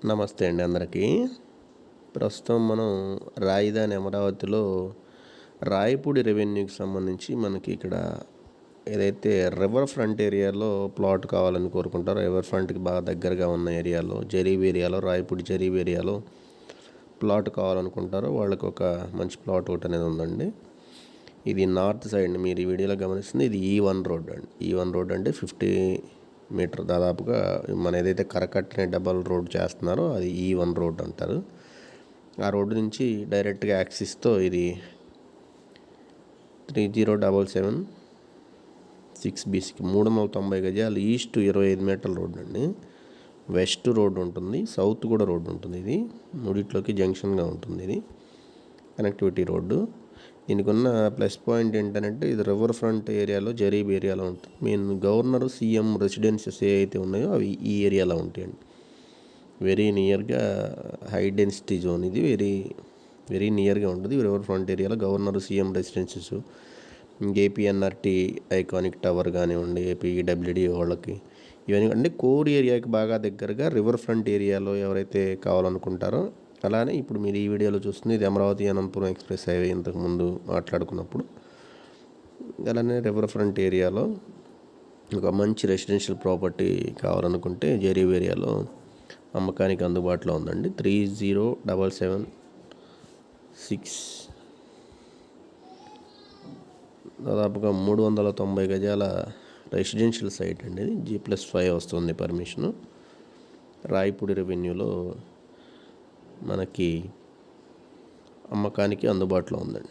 నమస్తే అండి అందరికీ. ప్రస్తుతం మనం రాజధాని అమరావతిలో రాయపూడి రెవెన్యూకి సంబంధించి మనకి ఇక్కడ ఏదైతే రివర్ ఫ్రంట్ ఏరియాలో ప్లాట్ కావాలని కోరుకుంటారో, రివర్ ఫ్రంట్కి బాగా దగ్గరగా ఉన్న ఏరియాలో జరీబ్ ఏరియాలో రాయపూడి జరీబ్ ఏరియాలో ప్లాట్ కావాలనుకుంటారో వాళ్ళకి ఒక మంచి ప్లాట్ ఒకటి అనేది ఉందండి. ఇది నార్త్ సైడ్ మీరు ఈ వీడియోలో గమనిస్తుంది. ఇది E1 రోడ్ అండి. E1 రోడ్ అంటే 50 మీటర్ దాదాపుగా మన ఏదైతే కరకట్టని డబల్ రోడ్ చేస్తున్నారో అది E1 రోడ్ అంటారు. ఆ రోడ్డు నుంచి డైరెక్ట్గా యాక్సిస్తో ఇది 3077 6BCకి 390 గజాలు ఈస్ట్ 25 మీటర్ల రోడ్ అండి. వెస్ట్ రోడ్ ఉంటుంది, సౌత్ కూడా రోడ్డు ఉంటుంది. ఇది మూడిట్లోకి జంక్షన్గా ఉంటుంది. ఇది కనెక్టివిటీ రోడ్డు. దీనికి ఉన్న ప్లస్ పాయింట్ ఏంటంటే ఇది రివర్ ఫ్రంట్ ఏరియాలో జరీబ్ ఏరియాలో ఉంటుంది. మెయిన్ గవర్నర్ సీఎం రెసిడెన్సీస్ ఏ అయితే ఉన్నాయో అవి ఈ ఏరియాలో ఉంటాయండి. వెరీ నియర్గా హై డెన్సిటీ జోన్. ఇది వెరీ నియర్గా ఉంటుంది. రివర్ ఫ్రంట్ ఏరియాలో governor CM residences, APNRT iconic tower కానివ్వండి, ఏపీడబ్ల్యూడి వాళ్ళకి ఇవన్నీ అంటే కోర్ ఏరియాకి బాగా దగ్గరగా రివర్ ఫ్రంట్ ఏరియాలో ఎవరైతే కావాలనుకుంటారో. అలానే ఇప్పుడు మీరు ఈ వీడియోలో చూస్తుంది ఇది అమరావతి అనంతపురం ఎక్స్ప్రెస్ హైవే. ఇంతకుముందు మాట్లాడుకున్నప్పుడు అలానే రివర్ ఫ్రంట్ ఏరియాలో ఒక మంచి రెసిడెన్షియల్ ప్రాపర్టీ కావాలనుకుంటే జరీబ్ ఏరియాలో అమ్మకానికి అందుబాటులో ఉందండి. 30776 దాదాపుగా 390 గజాల రెసిడెన్షియల్ సైట్ అండి. ఇది G+5 వస్తుంది పర్మిషను. రాయపూడి రెవెన్యూలో మనకి అమ్మకానికి అందుబాటులో ఉందండి.